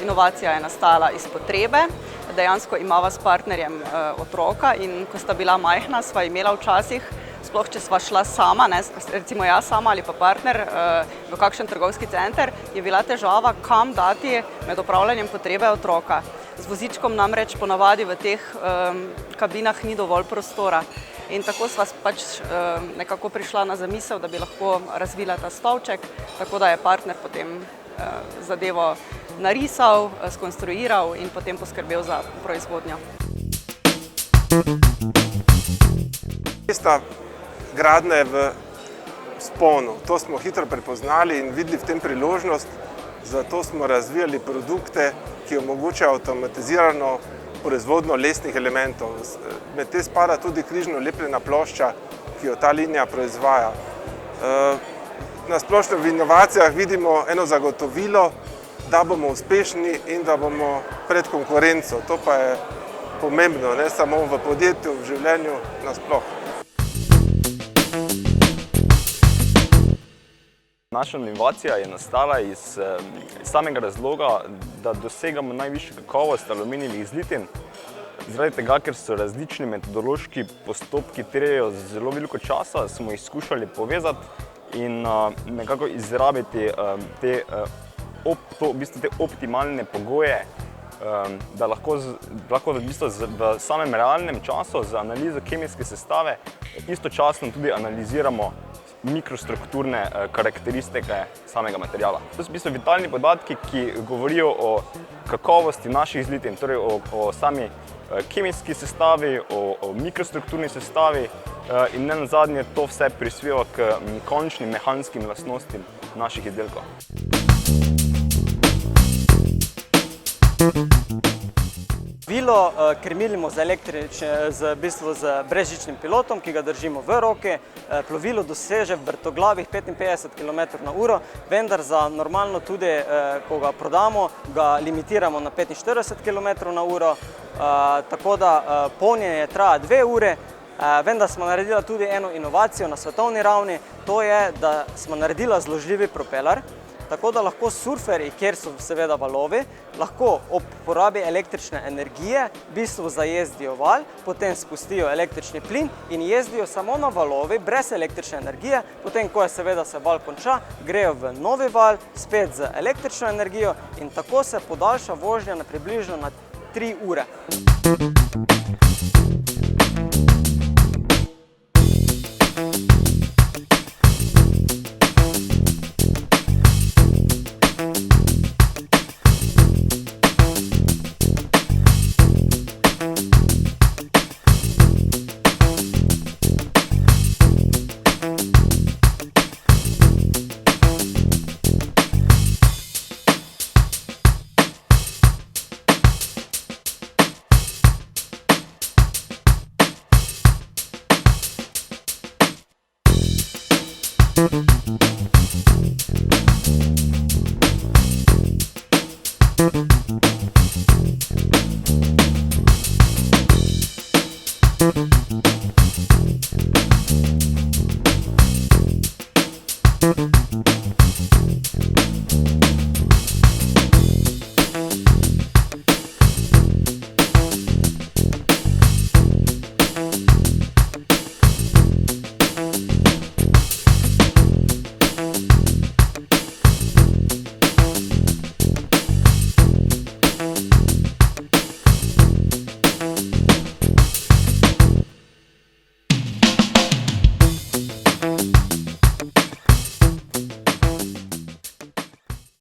Inovacija je nastala iz potrebe. Dejansko imava s partnerjem otroka in ko sta bila majhna, sva imela včasih, sploh če sva šla sama, recimo jaz sama ali pa partner v kakšen trgovski center, je bila težava, kam dati med opravljanjem potrebe otroka. Z vozičkom namreč ponavadi v teh kabinah ni dovolj prostora. In tako sva pač nekako prišla na zamisel, da bi lahko razvila ta stolček, tako da je partner potem zadevo narisal, skonstruiral in potem poskrbel za proizvodnjo. Mesta gradnja je v vzponu. To smo hitro prepoznali in videli v tem priložnost, zato smo razvijali produkte, ki omogočajo avtomatizirano proizvodnjo lesnih elementov. Med te spada tudi križno lepljena plošča, ki jo ta linija proizvaja. Na splošno v inovacijah vidimo eno zagotovilo, da bomo uspešni in da bomo pred konkurenco. To pa je pomembno, ne samo v podjetju, v življenju nasploh. Naša inovacija je nastala iz samega razloga, da dosegamo najvišjo kakovost aluminijevih zlitin. Zaradi tega, ker so različni metodološki postopki terjajo zelo veliko časa, smo jih skušali povezati in nekako izrabiti te optimalne pogoje, da lahko v samem realnem času z analizo kemijske sestave istočasno tudi analiziramo mikrostrukturne karakteristike samega materiala. To so v bistvu vitalni podatki, ki govorijo o kakovosti naših zlitin, torej o sami kemijski sestavi, o mikrostrukturni sestavi in nenazadnje to vse prispeva k končnim mehanskim lastnostim naših izdelkov. Plovilo krmilimo z brezžičnim pilotom, ki ga držimo v roki. Plovilo doseže vrtoglavih 55 km/h, vendar za normalno tudi, ko ga prodamo, ga limitiramo na 45 km/h, tako da polnjenje traja 2 ure. Vendar smo naredili tudi eno inovacijo na svetovni ravni, to je, da smo naredili zložljivi propeler, tako da lahko surferji, kjer so seveda valovi, lahko ob porabi električne energije v bistvu zajezdijo val, potem spustijo električni plin in jezdijo samo na valovi, brez električne energije. Potem, ko je seveda se val konča, grejo v novi val, spet z električno energijo in tako se podaljša vožnja na približno na 3 ure. Thank you.